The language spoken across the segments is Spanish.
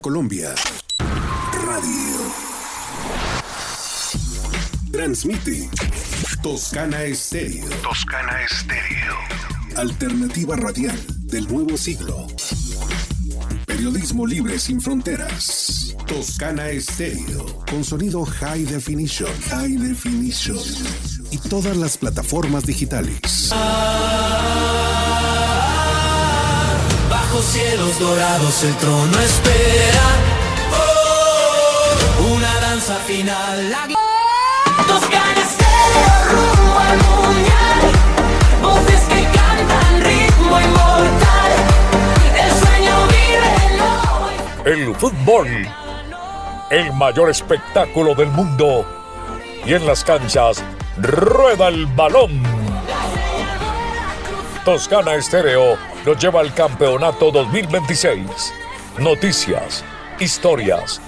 Colombia Radio. Transmite Toscana Estéreo. Toscana Estéreo. Alternativa radial del nuevo siglo. Periodismo libre sin fronteras. Toscana Estéreo. Con sonido High Definition. High Definition. Y todas las plataformas digitales. Bajo cielos dorados el trono espera. Oh, una danza final. Toscana Estéreo rumbo al mundial. Voces que cantan ritmo inmortal. El sueño vive el fútbol, el mayor espectáculo del mundo. Y en las canchas rueda el balón. Toscana Estéreo nos lleva al campeonato 2026. Noticias, historias,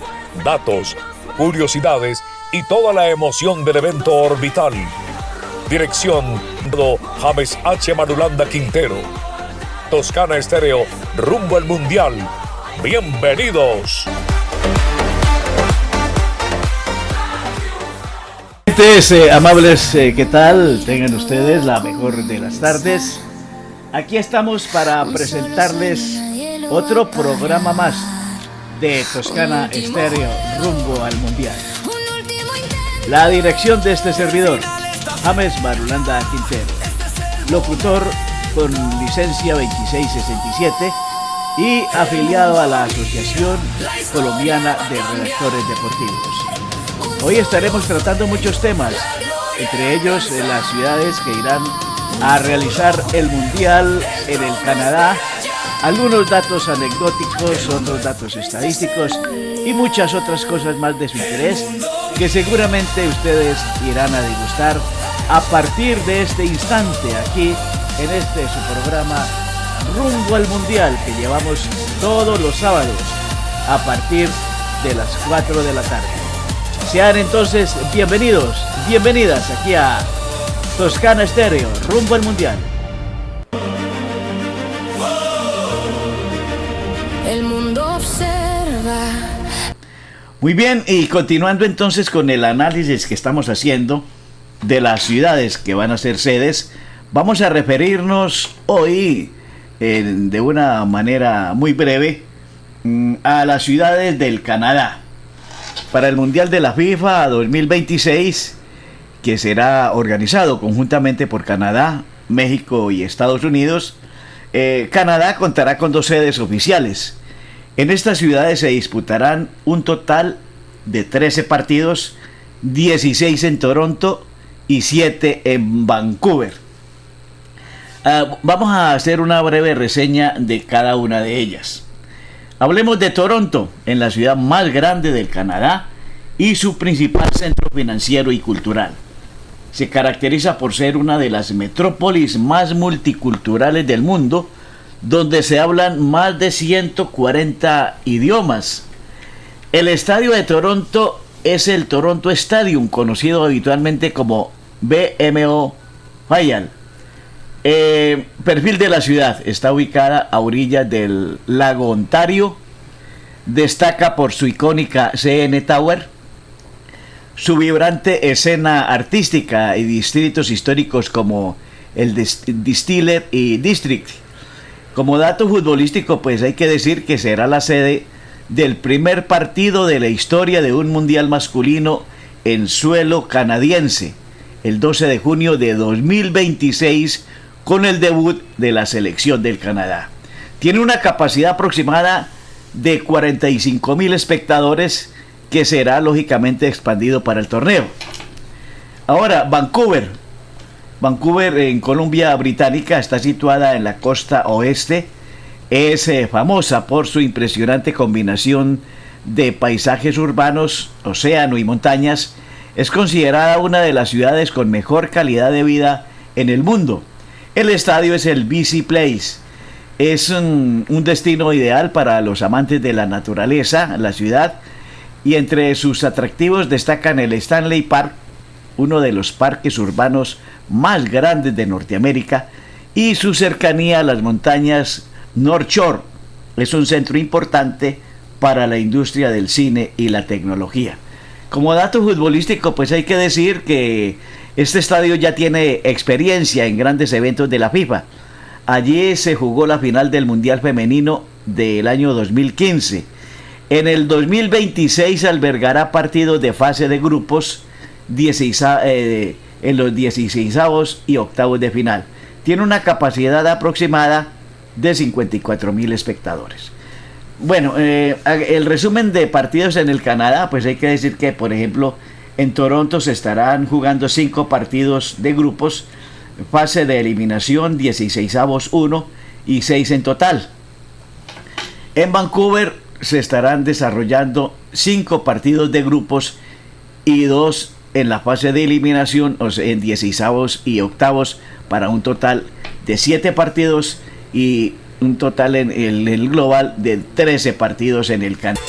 datos, curiosidades y toda la emoción del evento orbital. Dirección James H. Marulanda Quintero. Toscana Estéreo rumbo al mundial. Bienvenidos. Amables, ¿qué tal? Tengan ustedes la mejor de las tardes. Aquí estamos para presentarles otro programa más de Toscana Estéreo rumbo al mundial. La dirección de este servidor, James Marulanda Quintero, locutor con licencia 2667 y afiliado a la Asociación Colombiana de Redactores Deportivos. Hoy estaremos tratando muchos temas, entre ellos las ciudades que irán a realizar el mundial en el Canadá, algunos datos anecdóticos, otros datos estadísticos y muchas otras cosas más de su interés que seguramente ustedes irán a degustar a partir de este instante aquí en este su programa Rumbo al Mundial, que llevamos todos los sábados a partir de las 4 de la tarde. Sean entonces bienvenidos, bienvenidas aquí a Toscana Estéreo, rumbo al mundial. El mundo observa. Muy bien, y continuando entonces con el análisis que estamos haciendo de las ciudades que van a ser sedes, vamos a referirnos hoy de una manera muy breve a las ciudades del Canadá. Para el Mundial de la FIFA 2026, que será organizado conjuntamente por Canadá, México y Estados Unidos, Canadá contará con 2 sedes oficiales. En estas ciudades se disputarán un total de 13 partidos, 16 en Toronto y 7 en Vancouver. Vamos a hacer una breve reseña de cada una de ellas. Hablemos de Toronto, en la ciudad más grande del Canadá y su principal centro financiero y cultural. Se caracteriza por ser una de las metrópolis más multiculturales del mundo, donde se hablan más de 140 idiomas. El estadio de Toronto es el Toronto Stadium, conocido habitualmente como BMO Field. Perfil de la ciudad: está ubicada a orillas del lago Ontario, destaca por su icónica CN Tower, su vibrante escena artística y distritos históricos como el Distiller y District. Como dato futbolístico, pues hay que decir que será la sede del primer partido de la historia de un mundial masculino en suelo canadiense, el 12 de junio de 2026, con el debut de la selección del Canadá. Tiene una capacidad aproximada de 45,000 espectadores, que será lógicamente expandido para el torneo. Ahora, Vancouver en Columbia Británica está situada en la costa oeste. Es famosa por su impresionante combinación de paisajes urbanos, océano y montañas. Es considerada una de las ciudades con mejor calidad de vida en el mundo. El estadio es el BC Place. Es un destino ideal para los amantes de la naturaleza, la ciudad, y entre sus atractivos destacan el Stanley Park, uno de los parques urbanos más grandes de Norteamérica, y su cercanía a las montañas North Shore. Es un centro importante para la industria del cine y la tecnología. Como dato futbolístico, pues hay que decir que este estadio ya tiene experiencia en grandes eventos de la FIFA. Allí se jugó la final del Mundial Femenino del año 2015. En el 2026 albergará partidos de fase de grupos en los 16avos y octavos de final. Tiene una capacidad aproximada de 54,000 espectadores. Bueno, el resumen de partidos en el Canadá, pues hay que decir que, por ejemplo, en Toronto se estarán jugando 5 partidos de grupos, fase de eliminación, 16avos 1 y 6 en total. En Vancouver se estarán desarrollando 5 partidos de grupos y 2 en la fase de eliminación, o sea, en 16avos y octavos, para un total de 7 partidos y un total en el global de 13 partidos en el Canadá.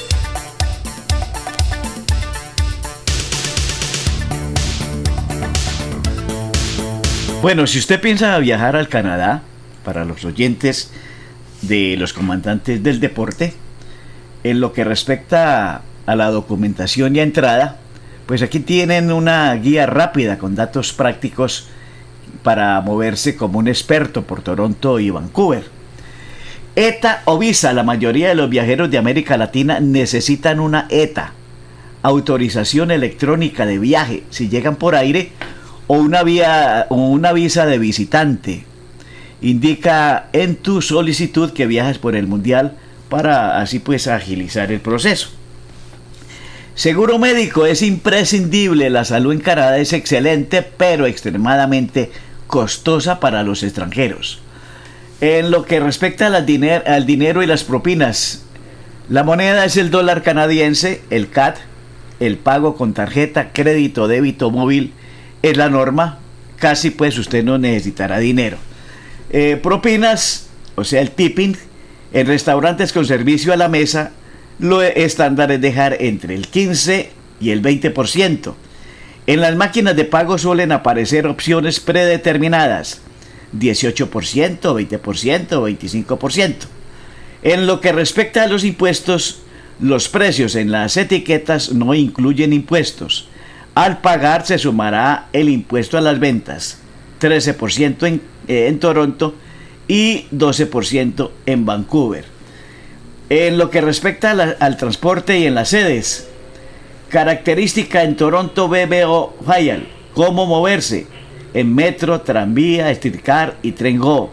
Bueno, si usted piensa viajar al Canadá, para los oyentes de los comandantes del deporte, en lo que respecta a la documentación y entrada, pues aquí tienen una guía rápida con datos prácticos para moverse como un experto por Toronto y Vancouver. ETA o visa. La mayoría de los viajeros de América Latina necesitan una ETA, autorización electrónica de viaje, si llegan por aire, o una visa de visitante. Indica en tu solicitud que viajas por el Mundial para así pues agilizar el proceso. Seguro médico. Es imprescindible. La salud en Canadá es excelente, pero extremadamente costosa para los extranjeros. En lo que respecta al dinero y las propinas, la moneda es el dólar canadiense, el CAD. El pago con tarjeta, crédito, débito, móvil es la norma. Casi pues usted no necesitará dinero. Propinas, o sea el tipping, en restaurantes con servicio a la mesa, lo estándar es dejar entre el 15 y el 20%. En las máquinas de pago suelen aparecer opciones predeterminadas: 18%, 20%, 25%. En lo que respecta a los impuestos, los precios en las etiquetas no incluyen impuestos. Al pagar se sumará el impuesto a las ventas, 13% en Toronto y 12% en Vancouver. En lo que respecta al transporte y en las sedes, característica en Toronto BMO Fayal: cómo moverse en metro, tranvía, streetcar y tren Go.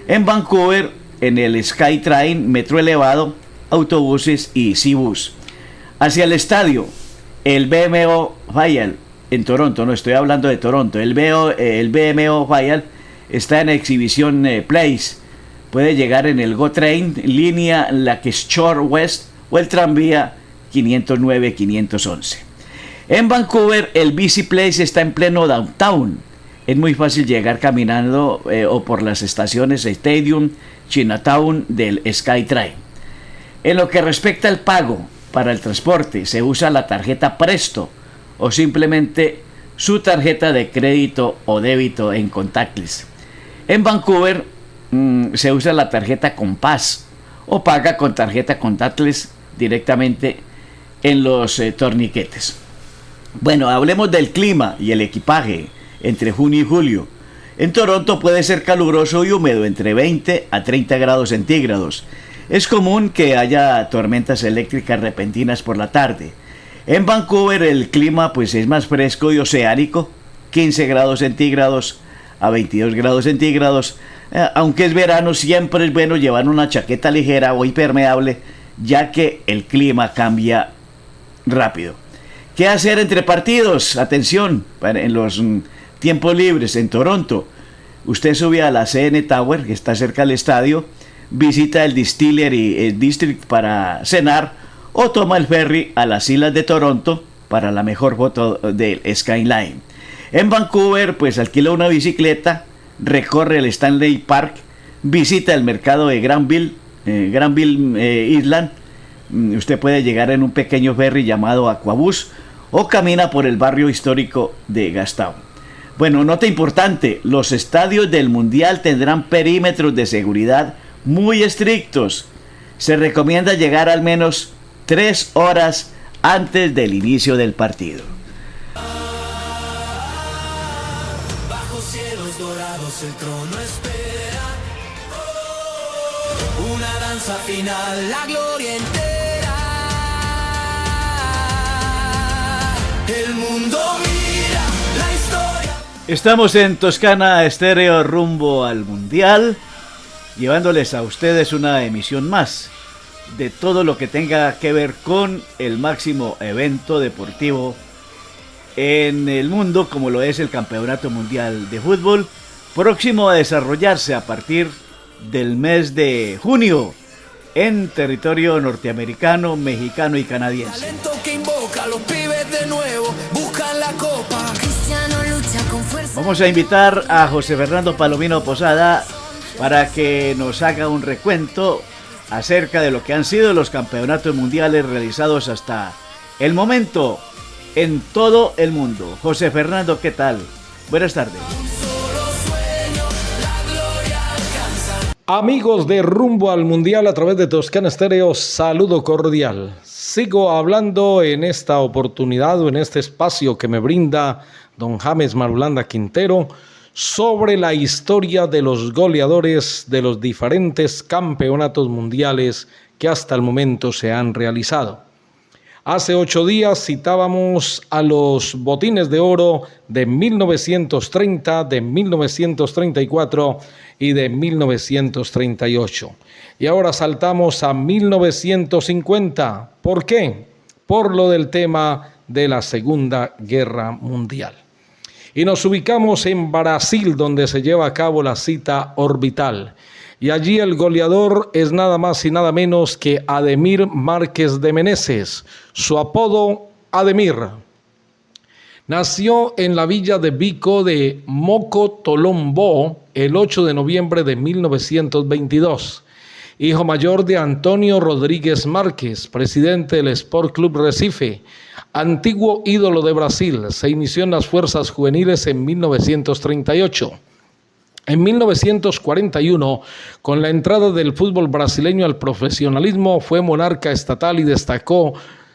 En Vancouver, en el SkyTrain, metro elevado, autobuses y Cbus. Hacia el estadio, el BMO Fayal. En Toronto, no estoy hablando de Toronto, el BMO Fayal está en Exhibition Place. Puede llegar en el GO Train, línea Lakeshore West, o el tranvía 509-511. En Vancouver, el BC Place está en pleno downtown. Es muy fácil llegar caminando o por las estaciones Stadium, Chinatown del SkyTrain. En lo que respecta al pago para el transporte, se usa la tarjeta Presto o simplemente su tarjeta de crédito o débito en contactless. En Vancouver se usa la tarjeta Compass o paga con tarjeta contactless directamente en los torniquetes. Bueno, hablemos del clima y el equipaje entre junio y julio. En Toronto puede ser caluroso y húmedo, entre 20 a 30 grados centígrados. Es común que haya tormentas eléctricas repentinas por la tarde. En Vancouver el clima pues es más fresco y oceánico, 15 grados centígrados a 22 grados centígrados. Aunque es verano, siempre es bueno llevar una chaqueta ligera o impermeable, ya que el clima cambia rápido. ¿Qué hacer entre partidos? Atención, en los tiempos libres en Toronto, usted sube a la CN Tower, que está cerca del estadio, visita el Distillery District para cenar, o toma el ferry a las islas de Toronto para la mejor foto del skyline. En Vancouver, pues alquila una bicicleta, recorre el Stanley Park, visita el mercado de Granville Island. Usted puede llegar en un pequeño ferry llamado Aquabus o camina por el barrio histórico de Gastown. Bueno, nota importante: los estadios del Mundial tendrán perímetros de seguridad muy estrictos. Se recomienda llegar al menos 3 horas antes del inicio del partido. Bajo cielos dorados el trono espera. Una danza final, la gloria entera. El mundo mira la historia. Estamos en Toscana Estéreo rumbo al Mundial, llevándoles a ustedes una emisión más de todo lo que tenga que ver con el máximo evento deportivo en el mundo, como lo es el Campeonato Mundial de Fútbol, próximo a desarrollarse a partir del mes de junio en territorio norteamericano, mexicano y canadiense. Talento que invoca a los pibes de nuevo, buscan la copa. Cristiano lucha con fuerza. Vamos a invitar a José Fernando Palomino Posada para que nos haga un recuento acerca de lo que han sido los campeonatos mundiales realizados hasta el momento en todo el mundo. José Fernando, ¿qué tal? Buenas tardes. Amigos de Rumbo al Mundial a través de Toscana Estéreo, saludo cordial. Sigo hablando en esta oportunidad o en este espacio que me brinda don James Marulanda Quintero sobre la historia de los goleadores de los diferentes campeonatos mundiales que hasta el momento se han realizado. Hace 8 días citábamos a los botines de oro de 1930, de 1934 y de 1938. Y ahora saltamos a 1950. ¿Por qué? Por lo del tema de la Segunda Guerra Mundial. Y nos ubicamos en Brasil, donde se lleva a cabo la cita orbital. Y allí el goleador es nada más y nada menos que Ademir Márquez de Meneses. Su apodo, Ademir. Nació en la villa de Vico de Mocotolombo el 8 de noviembre de 1922. Hijo mayor de Antonio Rodríguez Márquez, presidente del Sport Club Recife, antiguo ídolo de Brasil. Se inició en las fuerzas juveniles en 1938. En 1941, con la entrada del fútbol brasileño al profesionalismo, fue monarca estatal y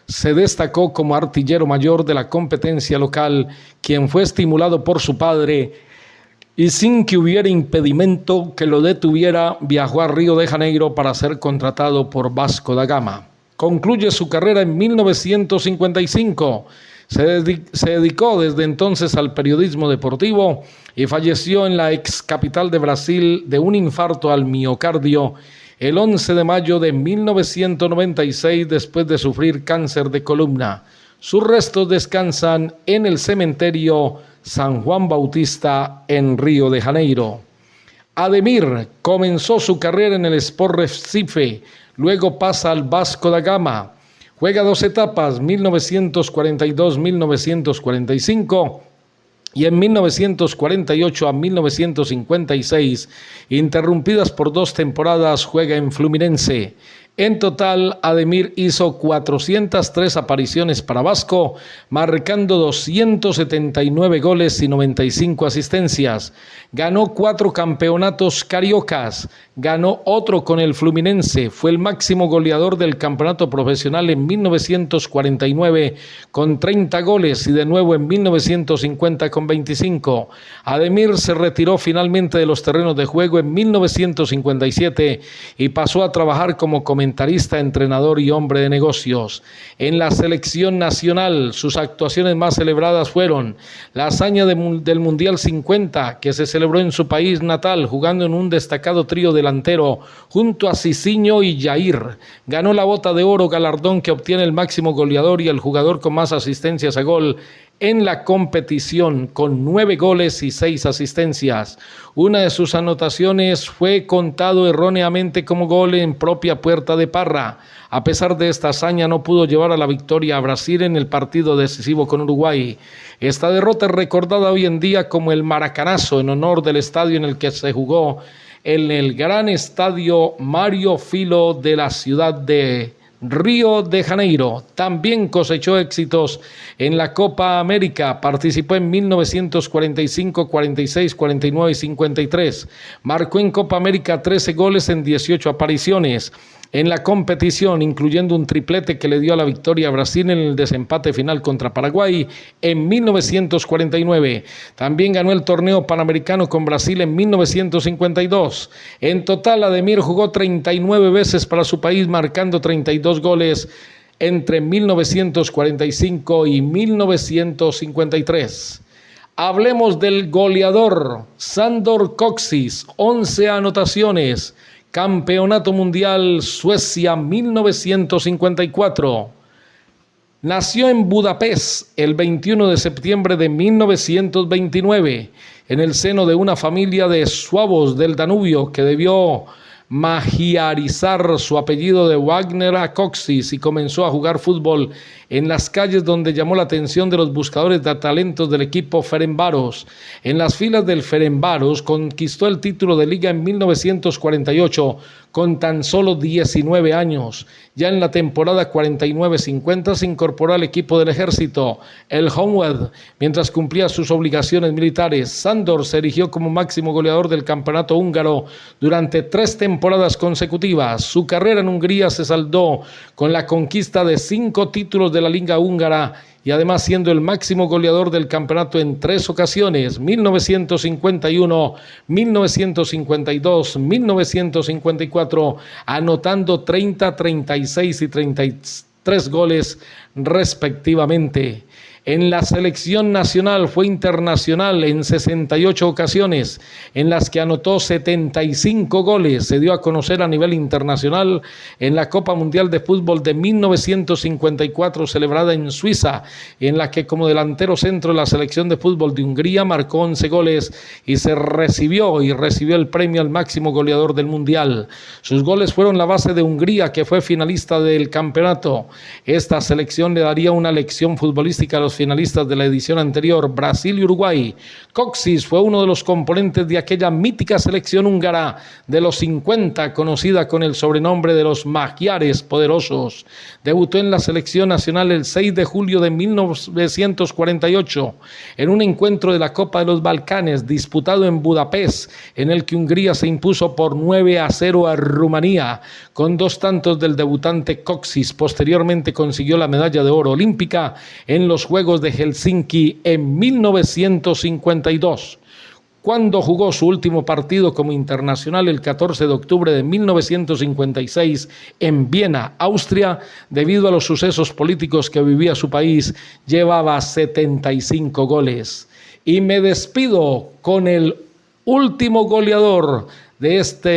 se destacó como artillero mayor de la competencia local, quien fue estimulado por su padre y sin que hubiera impedimento que lo detuviera, viajó a Río de Janeiro para ser contratado por Vasco da Gama. Concluye su carrera en 1955. Se dedicó desde entonces al periodismo deportivo y falleció en la ex capital de Brasil de un infarto al miocardio el 11 de mayo de 1996 después de sufrir cáncer de columna. Sus restos descansan en el cementerio San Juan Bautista en Río de Janeiro. Ademir comenzó su carrera en el Sport Recife, luego pasa al Vasco da Gama. Juega 2 etapas, 1942-1945 y en 1948 a 1956, interrumpidas por 2 temporadas, juega en Fluminense. En total, Ademir hizo 403 apariciones para Vasco, marcando 279 goles y 95 asistencias. Ganó 4 campeonatos cariocas, ganó otro con el Fluminense, fue el máximo goleador del campeonato profesional en 1949 con 30 goles y de nuevo en 1950 con 25. Ademir se retiró finalmente de los terrenos de juego en 1957 y pasó a trabajar como comentarista, entrenador y hombre de negocios. En la selección nacional, sus actuaciones más celebradas fueron la hazaña del Mundial 50, que se celebró en su país natal, jugando en un destacado trío delantero junto a Cicinho y Jair. Ganó la Bota de Oro, galardón que obtiene el máximo goleador y el jugador con más asistencias a gol en la competición, con 9 goles y 6 asistencias. Una de sus anotaciones fue contado erróneamente como gol en propia puerta de Parra. A pesar de esta hazaña, no pudo llevar a la victoria a Brasil en el partido decisivo con Uruguay. Esta derrota es recordada hoy en día como el Maracanazo, en honor del estadio en el que se jugó, en el gran estadio Mário Filho de la ciudad de Río de Janeiro. También cosechó éxitos en la Copa América. Participó en 1945, 46, 49 y 53. Marcó en Copa América 13 goles en 18 apariciones. en la competición, incluyendo un triplete que le dio la victoria a Brasil en el desempate final contra Paraguay en 1949. También ganó el torneo panamericano con Brasil en 1952. En total, Ademir jugó 39 veces para su país, marcando 32 goles entre 1945 y 1953. Hablemos del goleador Sandor Kocsis, 11 anotaciones, Campeonato Mundial Suecia 1954. Nació en Budapest el 21 de septiembre de 1929, en el seno de una familia de suavos del Danubio que debió magiarizar su apellido de Wagner a Kocsis y comenzó a jugar fútbol en las calles, donde llamó la atención de los buscadores de talentos del equipo Ferencváros. En las filas del Ferencváros conquistó el título de liga en 1948 con tan solo 19 años. Ya en la temporada 49-50 se incorporó al equipo del ejército, el Honved, mientras cumplía sus obligaciones militares. Sandor se erigió como máximo goleador del campeonato húngaro durante 3 temporadas consecutivas. Su carrera en Hungría se saldó con la conquista de 5 títulos de la liga húngara y además siendo el máximo goleador del campeonato en 3 ocasiones, 1951, 1952, 1954, anotando 30, 36 y 33 goles respectivamente. En la selección nacional fue internacional en 68 ocasiones, en las que anotó 75 goles. Se dio a conocer a nivel internacional en la Copa Mundial de Fútbol de 1954, celebrada en Suiza, en la que como delantero centro de la selección de fútbol de Hungría marcó 11 goles y recibió el premio al máximo goleador del Mundial. Sus goles fueron la base de Hungría, que fue finalista del campeonato. Esta selección le daría una lección futbolística a los finalistas de la edición anterior, Brasil y Uruguay. Kocsis fue uno de los componentes de aquella mítica selección húngara de los 50, conocida con el sobrenombre de los Magiares Poderosos. Debutó en la selección nacional el 6 de julio de 1948 en un encuentro de la Copa de los Balcanes disputado en Budapest, en el que Hungría se impuso por 9-0 a Rumanía con 2 tantos del debutante Kocsis. Posteriormente consiguió la medalla de oro olímpica en los Juegos de Helsinki en 1952. Cuando jugó su último partido como internacional el 14 de octubre de 1956 en Viena, Austria, debido a los sucesos políticos que vivía su país, llevaba 75 goles. Y me despido con el último goleador de esta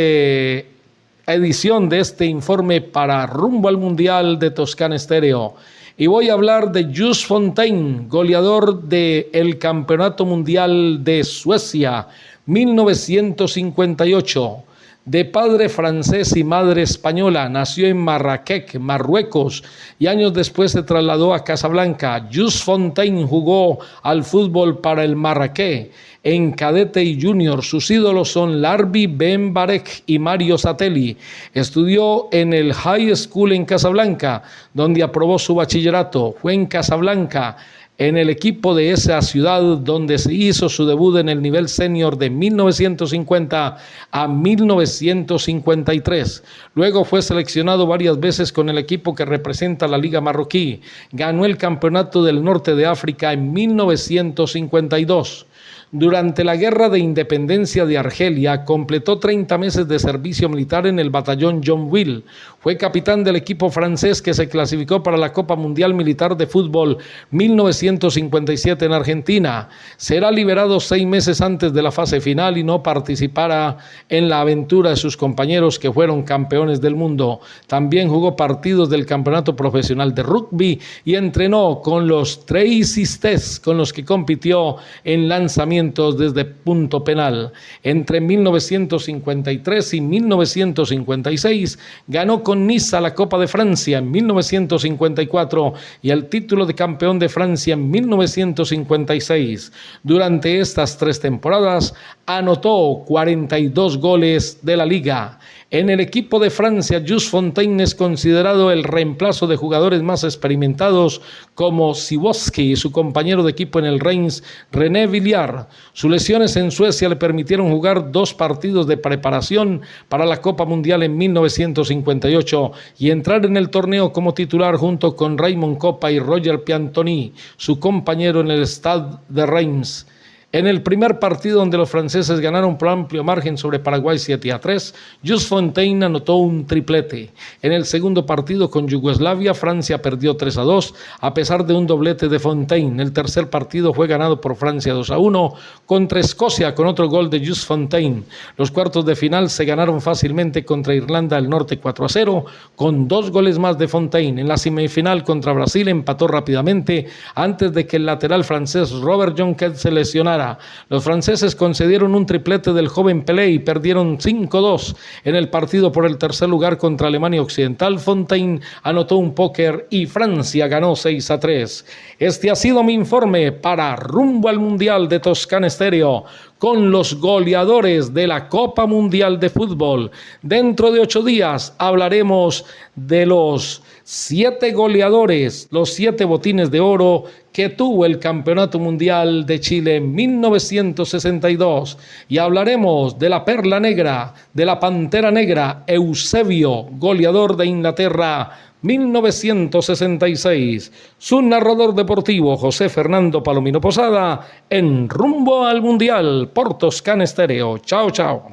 edición, de este informe para Rumbo al Mundial de Toscana Estéreo. Y voy a hablar de Just Fontaine, goleador del Campeonato Mundial de Suecia, 1958. De padre francés y madre española, nació en Marrakech, Marruecos, y años después se trasladó a Casablanca. Just Fontaine jugó al fútbol para el Marrakech en cadete y junior. Sus ídolos son Larbi Ben Barek y Mario Satelli. Estudió en el High School en Casablanca, donde aprobó su bachillerato. Fue en Casablanca, en el equipo de esa ciudad, donde se hizo su debut en el nivel senior de 1950 a 1953. Luego fue seleccionado varias veces con el equipo que representa la Liga Marroquí. Ganó el Campeonato del Norte de África en 1952. Durante la Guerra de Independencia de Argelia, completó 30 meses de servicio militar en el batallón John Will. Fue capitán del equipo francés que se clasificó para la Copa Mundial Militar de Fútbol 1957 en Argentina. Será liberado 6 meses antes de la fase final y no participará en la aventura de sus compañeros que fueron campeones del mundo. También jugó partidos del Campeonato Profesional de Rugby y entrenó con los Tracy Stess, con los que compitió en lanzamiento desde punto penal. Entre 1953 y 1956 ganó con Niza la Copa de Francia en 1954 y el título de campeón de Francia en 1956. Durante estas 3 temporadas anotó 42 goles de la liga. En el equipo de Francia, Just Fontaine es considerado el reemplazo de jugadores más experimentados como Siwowski y su compañero de equipo en el Reims, René Villard. Sus lesiones en Suecia le permitieron jugar 2 partidos de preparación para la Copa Mundial en 1958 y entrar en el torneo como titular junto con Raymond Kopa y Roger Piantoni, su compañero en el Stade de Reims. En el primer partido, donde los franceses ganaron por amplio margen sobre Paraguay 7-3, Just Fontaine anotó un triplete. En el segundo partido con Yugoslavia, Francia perdió 3-2 a pesar de un doblete de Fontaine. El tercer partido fue ganado por Francia 2-1 contra Escocia con otro gol de Just Fontaine. Los cuartos de final se ganaron fácilmente contra Irlanda del Norte 4-0 con 2 goles más de Fontaine. En la semifinal contra Brasil empató rápidamente antes de que el lateral francés Robert Jonquet se lesionara. Los franceses concedieron un triplete del joven Pelé y perdieron 5-2. En el partido por el tercer lugar contra Alemania Occidental, Fontaine anotó un póker y Francia ganó 6-3. Este ha sido mi informe para Rumbo al Mundial de Toscana Estéreo, con los goleadores de la Copa Mundial de Fútbol. Dentro de 8 días hablaremos de los 7 goleadores, los 7 botines de oro que tuvo el Campeonato Mundial de Chile en 1962. Y hablaremos de la Perla Negra, de la Pantera Negra, Eusebio, goleador de Inglaterra, 1966. Su narrador deportivo, José Fernando Palomino Posada, en Rumbo al Mundial por Toscana Estéreo. Chao, chao.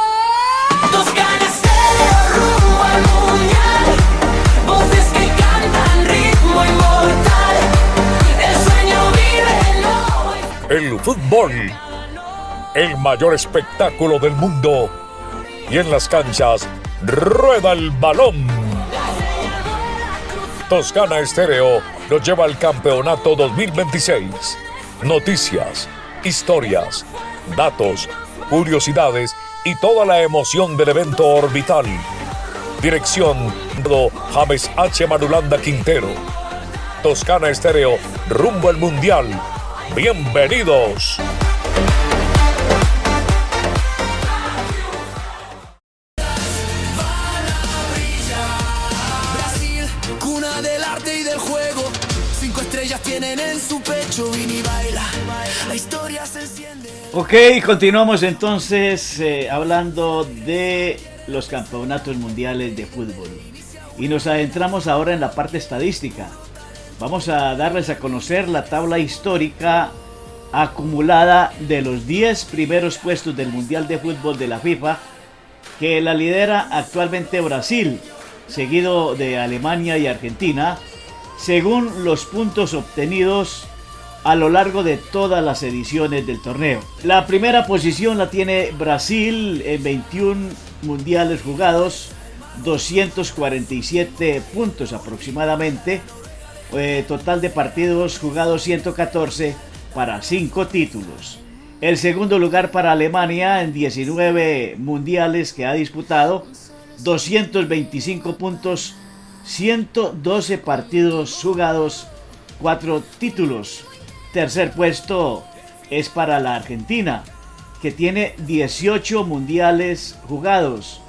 Toscana Estéreo, rumbo al mundial. Voces que cantan ritmo inmortal. El sueño vive El fútbol, el mayor espectáculo del mundo. Y en las canchas, rueda el balón. Toscana Estéreo nos lleva al campeonato 2026. Noticias, historias, datos, curiosidades y toda la emoción del evento orbital. Dirección James H. Marulanda Quintero. Toscana Estéreo, rumbo al Mundial. Bienvenidos. Tienen en su pecho, Vini baila, la historia se enciende. Ok, continuamos entonces hablando de los campeonatos mundiales de fútbol. Y nos adentramos ahora en la parte estadística. Vamos a darles a conocer la tabla histórica acumulada de los 10 primeros puestos del Mundial de Fútbol de la FIFA, que la lidera actualmente Brasil, seguido de Alemania y Argentina, según los puntos obtenidos a lo largo de todas las ediciones del torneo. La primera posición la tiene Brasil en 21 mundiales jugados, 247 puntos aproximadamente, total de partidos jugados 114 para 5 títulos. El segundo lugar para Alemania en 19 mundiales que ha disputado, 225 puntos, 112 partidos jugados, 4 títulos. Tercer puesto es para la Argentina, que tiene 18 mundiales jugados,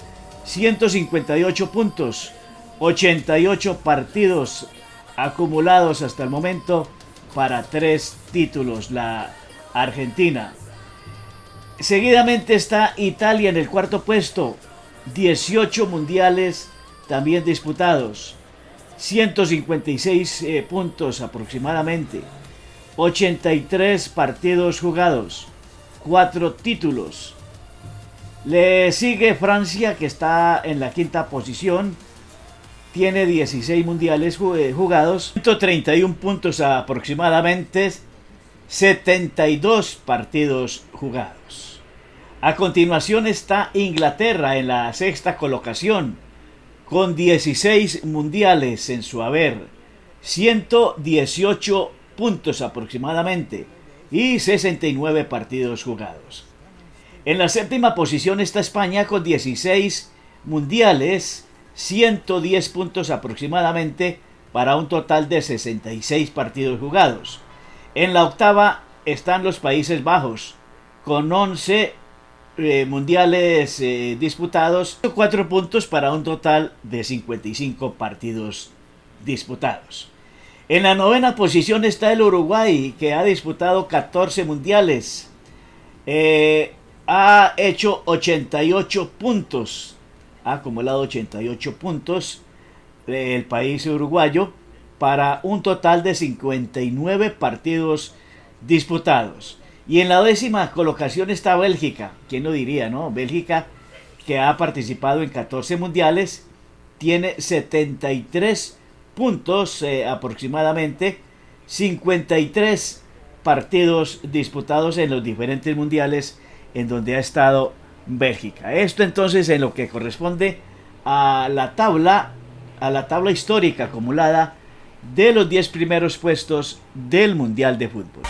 158 puntos, 88 partidos acumulados hasta el momento para 3 títulos, la Argentina. Seguidamente está Italia en el cuarto puesto, 18 mundiales también disputados, 156 puntos aproximadamente, 83 partidos jugados, 4 títulos. Le sigue Francia, que está en la quinta posición, tiene 16 mundiales jugados, 131 puntos aproximadamente, 72 partidos jugados. A continuación está Inglaterra en la sexta colocación, con 16 mundiales en su haber, 118 puntos aproximadamente y 69 partidos jugados. En la séptima posición está España con 16 mundiales, 110 puntos aproximadamente para un total de 66 partidos jugados. En la octava están los Países Bajos con 11 mundiales disputados, 4 puntos para un total de 55 partidos disputados. En la novena posición está el Uruguay, que ha disputado 14 mundiales. Ha hecho 88 puntos, ha acumulado 88 puntos el país uruguayo para un total de 59 partidos disputados. Y en la 10ª colocación está Bélgica. ¿Quién lo diría, no? Bélgica, que ha participado en 14 mundiales, tiene 73 puntos aproximadamente, 53 partidos disputados en los diferentes mundiales en donde ha estado Bélgica. Esto entonces en lo que corresponde a la tabla histórica acumulada de los 10 primeros puestos del Mundial de Fútbol.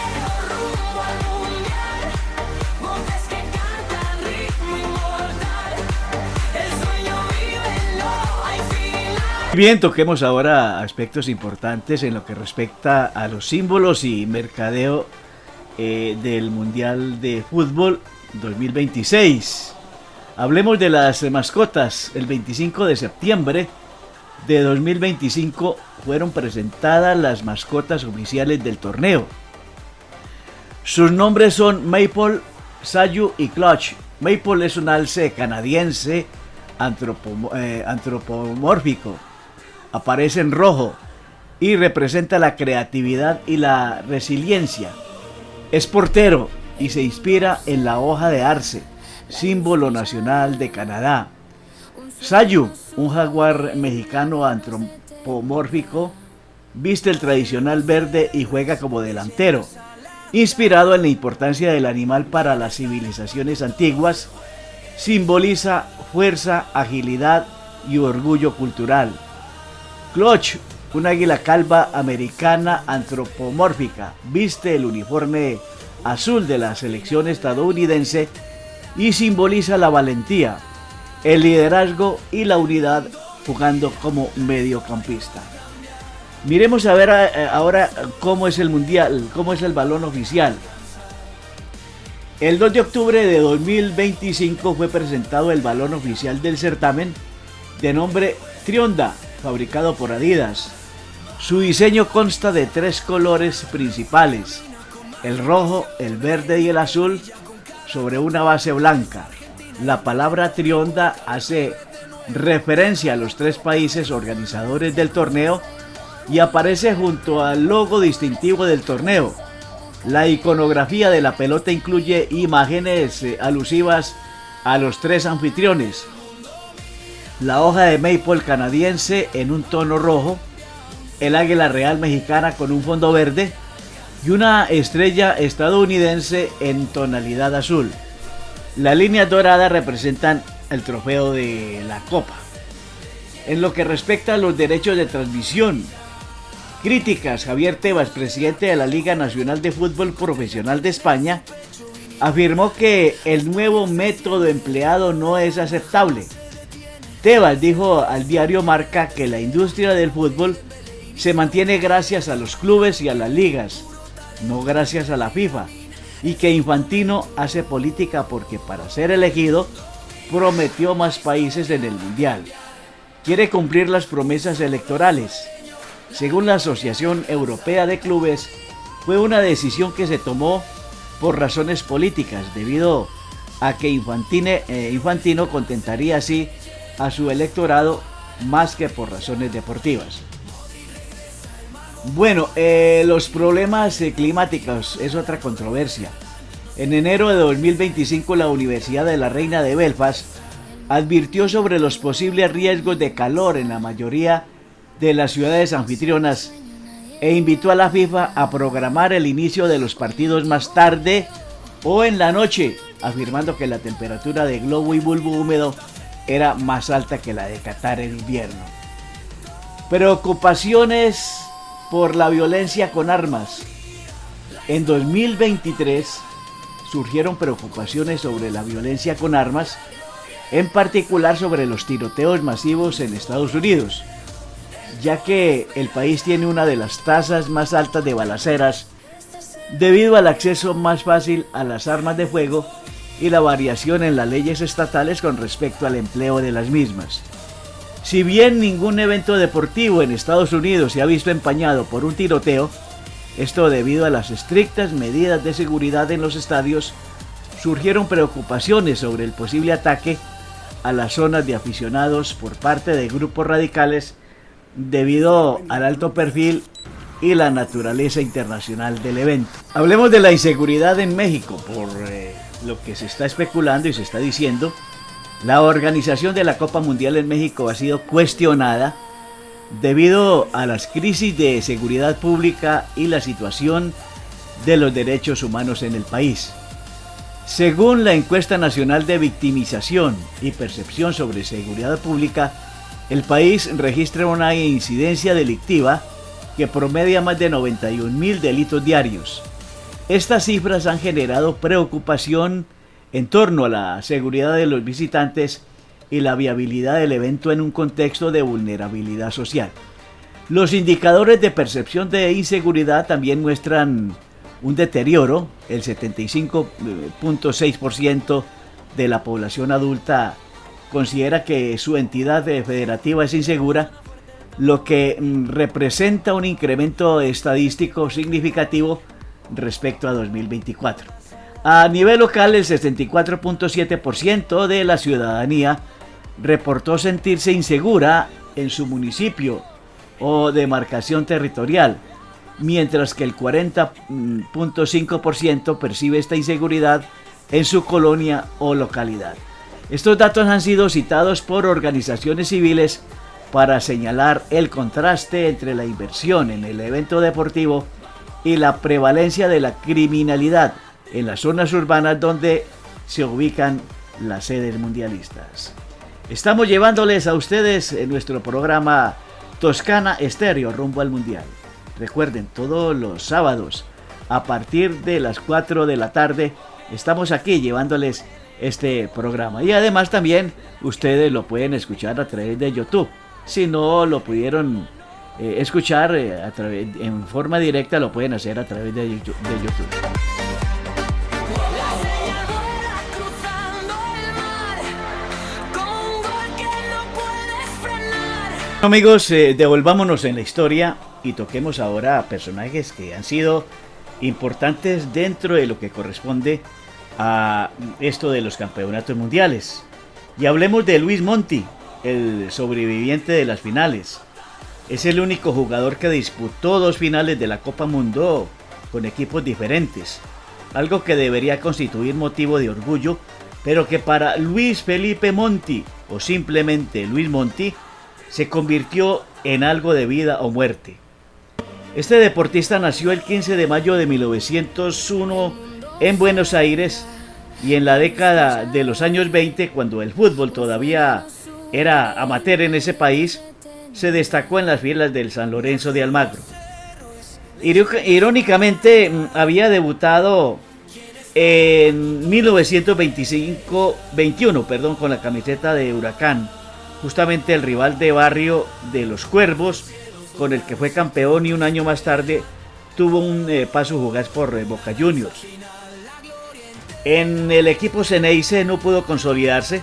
Bien, toquemos ahora aspectos importantes en lo que respecta a los símbolos y mercadeo del Mundial de Fútbol 2026. Hablemos de las mascotas. El 25 de septiembre de 2025 fueron presentadas las mascotas oficiales del torneo. Sus nombres son Maple, Sayu y Clutch. Maple es un alce canadiense antropomórfico. Aparece en rojo y representa la creatividad y la resiliencia. Es portero y se inspira en la hoja de arce, símbolo nacional de Canadá. Sayu, un jaguar mexicano antropomórfico, viste el tradicional verde y juega como delantero. Inspirado en la importancia del animal para las civilizaciones antiguas, simboliza fuerza, agilidad y orgullo cultural. Clutch, un águila calva americana antropomórfica, viste el uniforme azul de la selección estadounidense y simboliza la valentía, el liderazgo y la unidad jugando como mediocampista. Miremos a ver ahora cómo es el mundial, cómo es el balón oficial. El 2 de octubre de 2025 fue presentado el balón oficial del certamen de nombre Trionda, fabricado por Adidas. Su diseño consta de 3 colores principales, el rojo, el verde y el azul, sobre una base blanca. La palabra Trionda hace referencia a los 3 países organizadores del torneo y aparece junto al logo distintivo del torneo. La iconografía de la pelota incluye imágenes alusivas a los 3 anfitriones. La hoja de maple canadiense en un tono rojo, el águila real mexicana con un fondo verde y una estrella estadounidense en tonalidad azul. Las líneas doradas representan el trofeo de la Copa. En lo que respecta a los derechos de transmisión, críticas. Javier Tebas, presidente de la Liga Nacional de Fútbol Profesional de España, afirmó que el nuevo método empleado no es aceptable. Tebas dijo al diario Marca que la industria del fútbol se mantiene gracias a los clubes y a las ligas, no gracias a la FIFA, y que Infantino hace política porque para ser elegido prometió más países en el Mundial. Quiere cumplir las promesas electorales. Según la Asociación Europea de Clubes, fue una decisión que se tomó por razones políticas, debido a que Infantino contentaría así a su electorado más que por razones deportivas. Bueno, los problemas climáticos es otra controversia. En enero de 2025 la Universidad de la Reina de Belfast advirtió sobre los posibles riesgos de calor en la mayoría de las ciudades anfitrionas e invitó a la FIFA a programar el inicio de los partidos más tarde o en la noche, afirmando que la temperatura de globo y bulbo húmedo era más alta que la de Qatar en invierno. Preocupaciones por la violencia con armas. En 2023 surgieron preocupaciones sobre la violencia con armas, en particular sobre los tiroteos masivos en Estados Unidos, ya que el país tiene una de las tasas más altas de balaceras debido al acceso más fácil a las armas de fuego y la variación en las leyes estatales con respecto al empleo de las mismas. Si bien ningún evento deportivo en Estados Unidos se ha visto empañado por un tiroteo, esto debido a las estrictas medidas de seguridad en los estadios, surgieron preocupaciones sobre el posible ataque a las zonas de aficionados por parte de grupos radicales debido al alto perfil y la naturaleza internacional del evento. Hablemos de la inseguridad en México. Por lo que se está especulando y se está diciendo, la organización de la Copa Mundial en México ha sido cuestionada debido a las crisis de seguridad pública y la situación de los derechos humanos en el país. Según la encuesta nacional de victimización y percepción sobre seguridad pública, el país registra una incidencia delictiva que promedia más de 91.000 delitos diarios. Estas cifras han generado preocupación en torno a la seguridad de los visitantes y la viabilidad del evento en un contexto de vulnerabilidad social. Los indicadores de percepción de inseguridad también muestran un deterioro. El 75.6% de la población adulta considera que su entidad federativa es insegura, lo que representa un incremento estadístico significativo respecto a 2024. A nivel local, el 64.7% de la ciudadanía reportó sentirse insegura en su municipio o demarcación territorial, mientras que el 40.5% percibe esta inseguridad en su colonia o localidad. Estos datos han sido citados por organizaciones civiles para señalar el contraste entre la inversión en el evento deportivo y la prevalencia de la criminalidad en las zonas urbanas donde se ubican las sedes mundialistas. Estamos llevándoles a ustedes en nuestro programa Toscana Estéreo rumbo al Mundial. Recuerden, todos los sábados a partir de las 4 de la tarde estamos aquí llevándoles este programa. Y además también ustedes lo pueden escuchar a través de YouTube. Si no lo pudieron escuchar en forma directa, lo pueden hacer a través de YouTube. Amigos, devolvámonos en la historia y toquemos ahora a personajes que han sido importantes dentro de lo que corresponde a esto de los campeonatos mundiales. Y hablemos de Luis Monti, el sobreviviente de las finales. Es el único jugador que disputó 2 finales de la Copa Mundo con equipos diferentes, algo que debería constituir motivo de orgullo, pero que para Luis Felipe Monti, o simplemente Luis Monti, se convirtió en algo de vida o muerte. Este deportista nació el 15 de mayo de 1901 en Buenos Aires, y en la década de los años 20, cuando el fútbol todavía era amateur en ese país, se destacó en las filas del San Lorenzo de Almagro. Irónicamente, había debutado en 1921 con la camiseta de Huracán, justamente el rival de barrio de los Cuervos, con el que fue campeón, y un año más tarde tuvo un paso fugaz por Boca Juniors. En el equipo Ceneice no pudo consolidarse,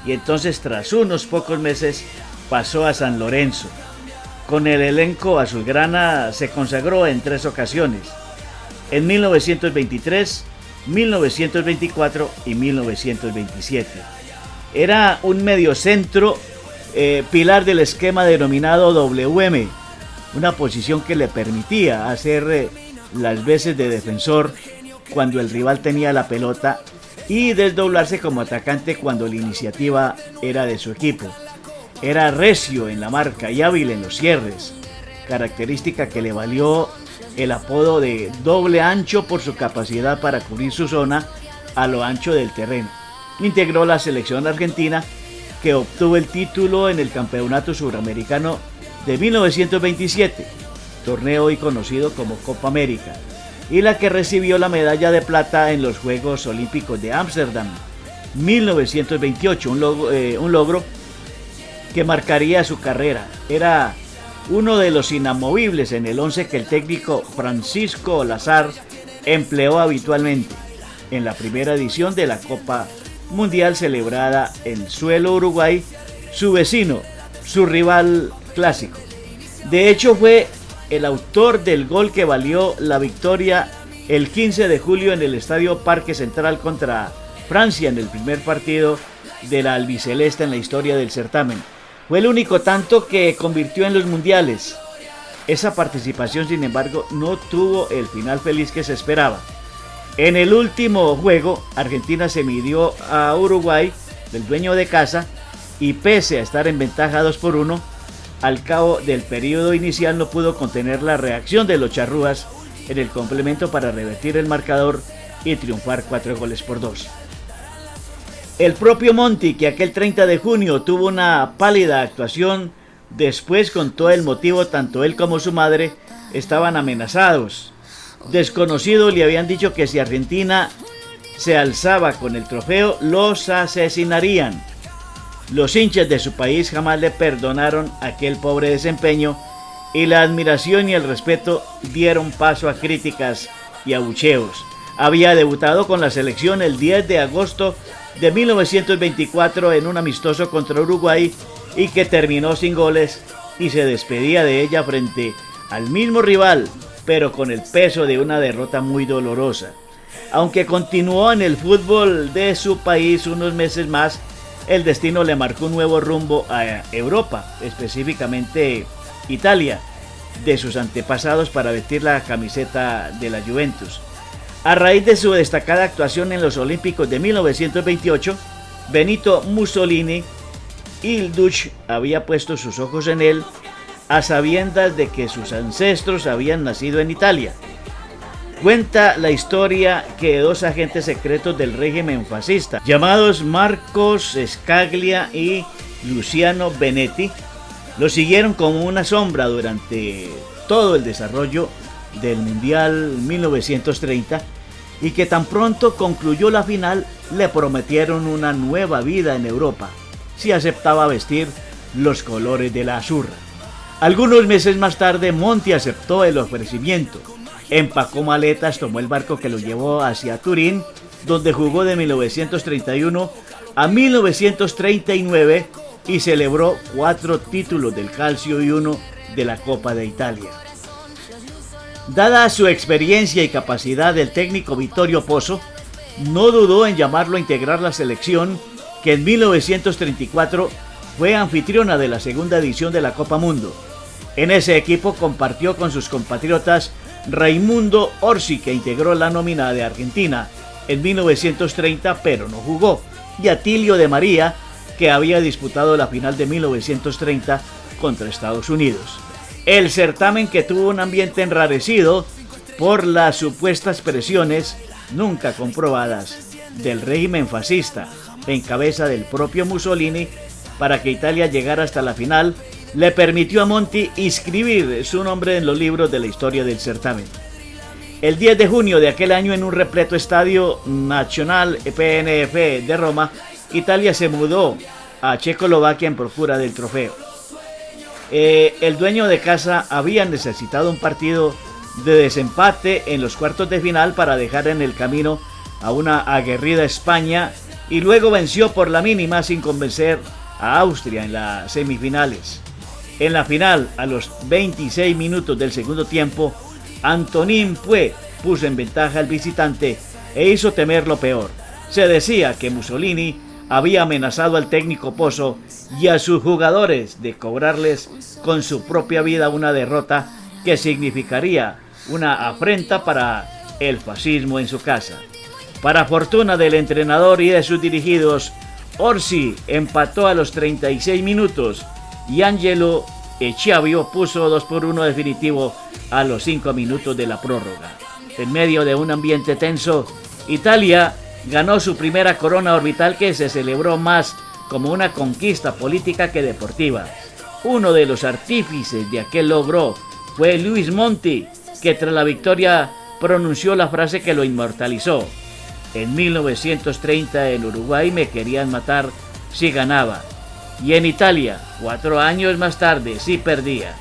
y entonces tras unos pocos meses pasó a San Lorenzo. Con el elenco azulgrana se consagró en 3 ocasiones, en 1923, 1924 y 1927. Era un mediocentro, pilar del esquema denominado WM, una posición que le permitía hacer las veces de defensor cuando el rival tenía la pelota y desdoblarse como atacante cuando la iniciativa era de su equipo. Era recio en la marca y hábil en los cierres, característica que le valió el apodo de doble ancho por su capacidad para cubrir su zona a lo ancho del terreno. Integró la selección argentina, que obtuvo el título en el Campeonato Suramericano de 1927, torneo hoy conocido como Copa América, y la que recibió la medalla de plata en los Juegos Olímpicos de Ámsterdam 1928, un logro que marcaría su carrera. Era uno de los inamovibles en el 11 que el técnico Francisco Lazar empleó habitualmente. en la primera edición de la Copa Mundial celebrada en suelo Uruguay, su vecino, su rival clásico. De hecho, fue el autor del gol que valió la victoria el 15 de julio en el Estadio Parque Central contra Francia en el primer partido de la albiceleste en la historia del certamen. Fue el único tanto que convirtió en los mundiales. Esa participación, sin embargo, no tuvo el final feliz que se esperaba. En el último juego, Argentina se midió a Uruguay, del dueño de casa, y pese a estar en ventaja 2-1, al cabo del periodo inicial no pudo contener la reacción de los charrúas en el complemento para revertir el marcador y triunfar 4-2. El propio Monti, que aquel 30 de junio tuvo una pálida actuación, después contó el motivo. Tanto él como su madre estaban amenazados. Desconocidos le habían dicho que si Argentina se alzaba con el trofeo, los asesinarían. Los hinchas de su país jamás le perdonaron aquel pobre desempeño, y la admiración y el respeto dieron paso a críticas y abucheos. Había debutado con la selección el 10 de agosto de 1924 en un amistoso contra Uruguay y que terminó sin goles, y se despedía de ella frente al mismo rival, pero con el peso de una derrota muy dolorosa. Aunque continuó en el fútbol de su país unos meses más, el destino le marcó un nuevo rumbo a Europa, específicamente Italia, de sus antepasados, para vestir la camiseta de la Juventus. A raíz de su destacada actuación en los Olímpicos de 1928, Benito Mussolini, il Duce, había puesto sus ojos en él, a sabiendas de que sus ancestros habían nacido en Italia. Cuenta la historia que dos agentes secretos del régimen fascista, llamados Marcos Scaglia y Luciano Benetti, lo siguieron como una sombra durante todo el desarrollo del Mundial 1930, y que tan pronto concluyó la final le prometieron una nueva vida en Europa si aceptaba vestir los colores de la azurra. Algunos meses más tarde, Monti aceptó el ofrecimiento, empacó maletas, tomó el barco que lo llevó hacia Turín, donde jugó de 1931 a 1939 y celebró 4 títulos del Calcio y 1 de la Copa de Italia. Dada su experiencia y capacidad, el técnico Vittorio Pozzo no dudó en llamarlo a integrar la selección, que en 1934 fue anfitriona de la segunda edición de la Copa Mundo. En ese equipo compartió con sus compatriotas Raimundo Orsi, que integró la nómina de Argentina en 1930 pero no jugó, y Atilio de María, que había disputado la final de 1930 contra Estados Unidos. El certamen, que tuvo un ambiente enrarecido por las supuestas presiones nunca comprobadas del régimen fascista en cabeza del propio Mussolini para que Italia llegara hasta la final, le permitió a Monti inscribir su nombre en los libros de la historia del certamen. El 10 de junio de aquel año, en un repleto estadio Nacional PNF de Roma, Italia se mudó a Checoslovaquia en procura del trofeo. El dueño de casa había necesitado un partido de desempate en los cuartos de final para dejar en el camino a una aguerrida España, y luego venció por la mínima sin convencer a Austria en las semifinales. En la final, a los 26 minutos del segundo tiempo, Antonín Puig puso en ventaja al visitante e hizo temer lo peor. Se decía que Mussolini había amenazado al técnico Pozzo y a sus jugadores de cobrarles con su propia vida una derrota que significaría una afrenta para el fascismo en su casa. Para fortuna del entrenador y de sus dirigidos, Orsi empató a los 36 minutos y Angelo Echavio puso 2-1 definitivo a los 5 minutos de la prórroga. En medio de un ambiente tenso, Italia ganó su primera corona orbital, que se celebró más como una conquista política que deportiva. Uno de los artífices de aquel logro fue Luis Monti, que tras la victoria pronunció la frase que lo inmortalizó: en 1930 en Uruguay me querían matar si ganaba, y en Italia 4 años más tarde si perdía.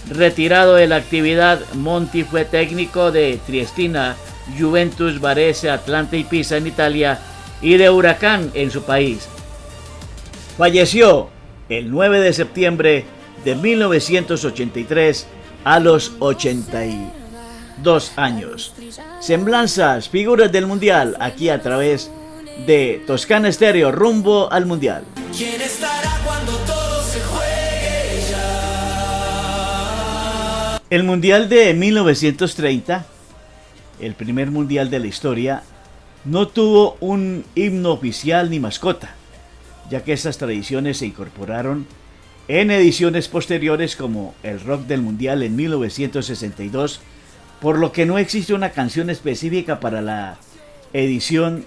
Retirado de la actividad, Monti fue técnico de Triestina Juventus, Varese, Atlanta y Pisa en Italia y de Huracán en su país. Falleció el 9 de septiembre de 1983 a los 82 años. Semblanzas, figuras del Mundial, aquí a través de Toscana Estéreo, rumbo al Mundial. ¿Quién estará cuando todo se juegue ya? El Mundial de 1930, el primer Mundial de la historia, no tuvo un himno oficial ni mascota, ya que estas tradiciones se incorporaron en ediciones posteriores como el Rock del Mundial en 1962, por lo que no existe una canción específica para la edición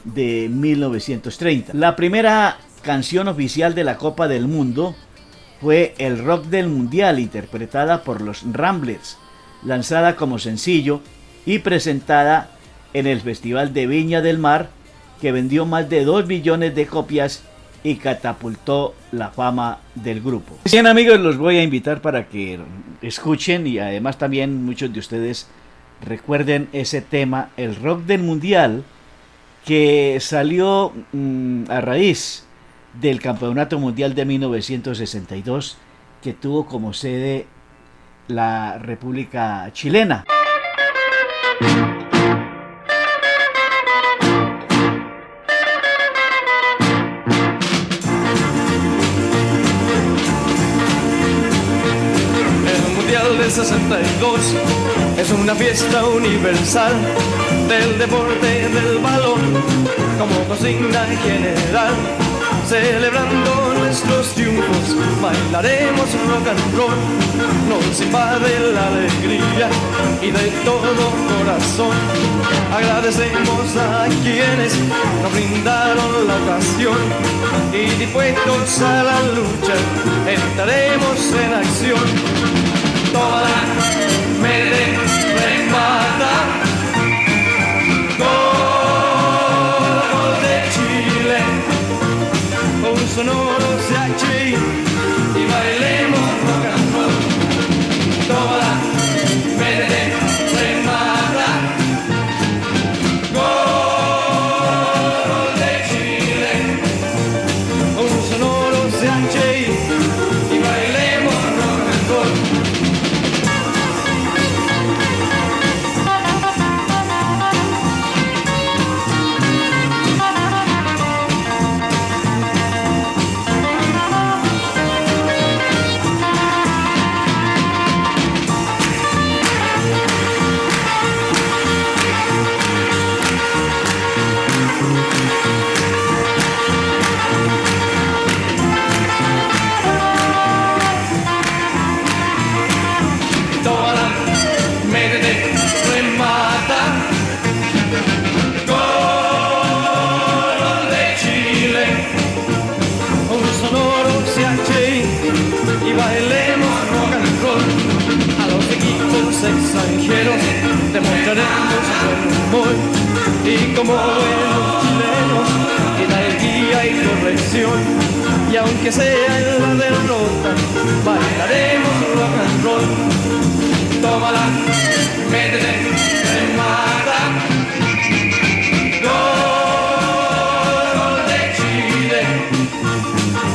de 1930. La primera canción oficial de la Copa del Mundo fue el Rock del Mundial, interpretada por los Ramblers, lanzada como sencillo y presentada en el Festival de Viña del Mar, que vendió más de 2 millones de copias y catapultó la fama del grupo. Bien, amigos, los voy a invitar para que escuchen y además también muchos de ustedes recuerden ese tema, el Rock del Mundial, que salió a raíz del Campeonato Mundial de 1962, que tuvo como sede la República Chilena. El Mundial del 62 es una fiesta universal del deporte del balón como consigna general. Celebrando nuestros triunfos, bailaremos rock and roll. Nos invade la alegría y de todo corazón agradecemos a quienes nos brindaron la ocasión y dispuestos a la lucha entraremos en acción. Toda mente remata. Sonoro se hache y bailemos rock and roll. Toda mente remata. Gol de Chile. Un sonoro se hache y bailemos rock and roll. Extranjeros demostraremos buen humor y como buenos chilenos hidalguía y corrección, y aunque sea en la derrota bailaremos rock and roll. Tómala, métete, remata. Gol de Chile.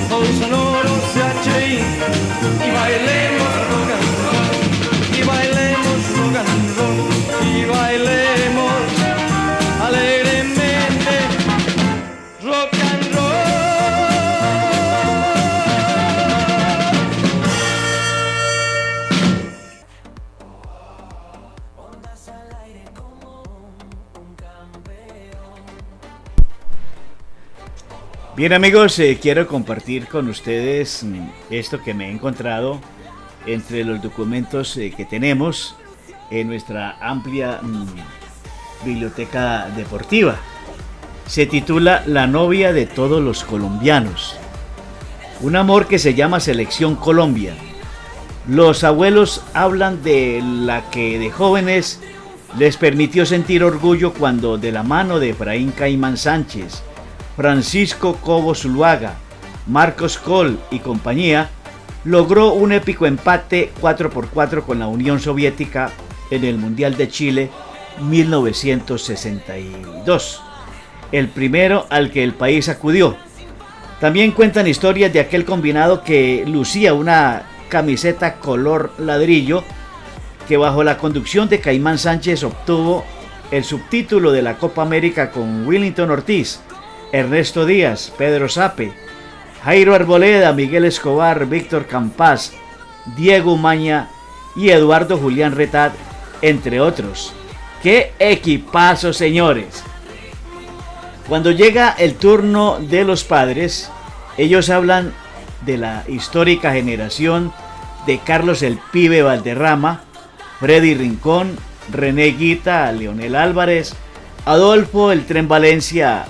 Un sonoro se hache y bailemos rock and roll. Y bailemos rock and roll, y bailemos alegremente rock and roll. Bien, amigos, quiero compartir con ustedes esto que me he encontrado entre los documentos que tenemos en nuestra amplia biblioteca deportiva. Se titula La novia de todos los colombianos. Un amor que se llama Selección Colombia. Los abuelos hablan de la que de jóvenes les permitió sentir orgullo cuando de la mano de Efraín Caimán Sánchez, Francisco Cobo Zuluaga, Marcos Coll y compañía, logró un épico empate 4-4 con la Unión Soviética en el Mundial de Chile 1962, el primero al que el país acudió. También cuentan historias de aquel combinado que lucía una camiseta color ladrillo, que bajo la conducción de Caimán Sánchez obtuvo el subtítulo de la Copa América con Willington Ortiz, Ernesto Díaz, Pedro Sape, Jairo Arboleda, Miguel Escobar, Víctor Campás, Diego Umaña y Eduardo Julián Retad, entre otros. ¡Qué equipazo, señores! Cuando llega el turno de los padres, ellos hablan de la histórica generación de Carlos el Pibe Valderrama, Freddy Rincón, René Guita, Leonel Álvarez, Adolfo el Tren Valencia,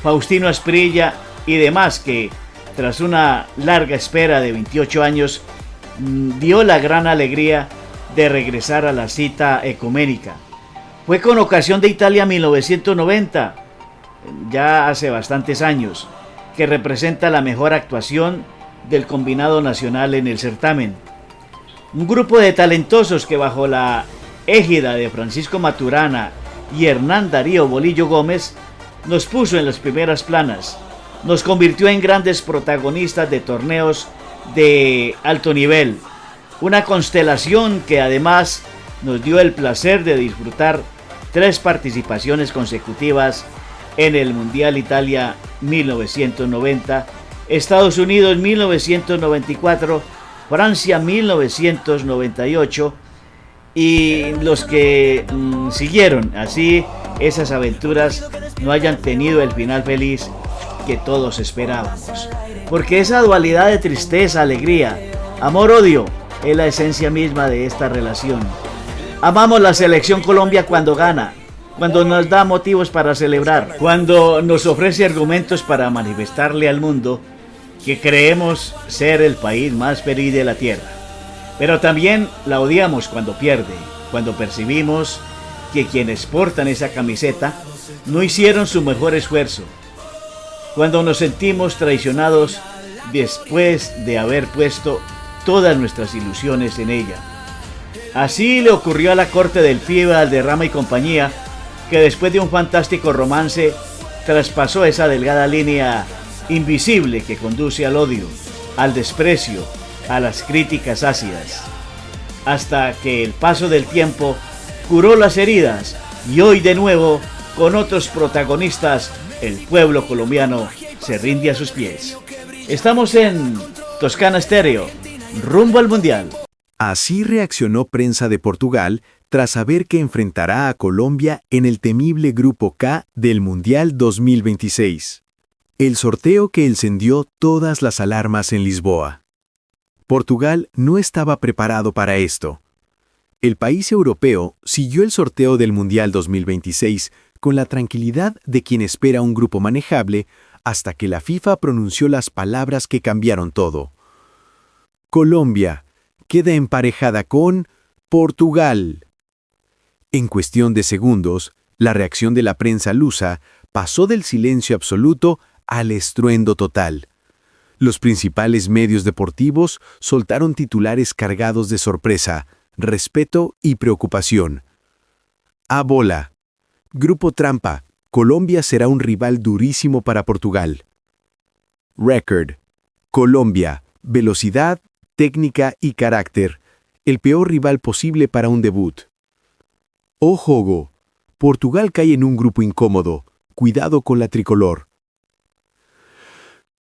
Faustino Asprilla y demás, que tras una larga espera de 28 años dio la gran alegría de regresar a la cita ecuménica. Fue con ocasión de Italia 1990, ya hace bastantes años, que representa la mejor actuación del combinado nacional en el certamen. Un grupo de talentosos que bajo la égida de Francisco Maturana y Hernán Darío Bolillo Gómez nos puso en las primeras planas, nos convirtió en grandes protagonistas de torneos de alto nivel, una constelación que además nos dio el placer de disfrutar 3 participaciones consecutivas en el Mundial Italia 1990, Estados Unidos 1994, Francia 1998 y los que siguieron. Así esas aventuras no hayan tenido el final feliz que todos esperábamos. Porque esa dualidad de tristeza, alegría, amor-odio es la esencia misma de esta relación. Amamos la selección Colombia cuando gana, cuando nos da motivos para celebrar, cuando nos ofrece argumentos para manifestarle al mundo que creemos ser el país más feliz de la tierra. Pero también la odiamos cuando pierde, cuando percibimos que quienes portan esa camiseta no hicieron su mejor esfuerzo, cuando nos sentimos traicionados después de haber puesto todas nuestras ilusiones en ella. Así le ocurrió a la corte del Pibe Valderrama y compañía, que después de un fantástico romance traspasó esa delgada línea invisible que conduce al odio, al desprecio, a las críticas ácidas, hasta que el paso del tiempo curó las heridas y hoy de nuevo, con otros protagonistas, el pueblo colombiano se rinde a sus pies. Estamos en Toscana Estéreo, rumbo al Mundial. Así reaccionó prensa de Portugal tras saber que enfrentará a Colombia en el temible Grupo K del Mundial 2026. El sorteo que encendió todas las alarmas en Lisboa. Portugal no estaba preparado para esto. El país europeo siguió el sorteo del Mundial 2026 con la tranquilidad de quien espera un grupo manejable hasta que la FIFA pronunció las palabras que cambiaron todo. Colombia queda emparejada con Portugal. En cuestión de segundos, la reacción de la prensa lusa pasó del silencio absoluto al estruendo total. Los principales medios deportivos soltaron titulares cargados de sorpresa, respeto y preocupación. A bola. Grupo trampa. Colombia será un rival durísimo para Portugal. Record. Colombia. Velocidad, técnica y carácter. El peor rival posible para un debut. Oh juego. Portugal cae en un grupo incómodo. Cuidado con la tricolor.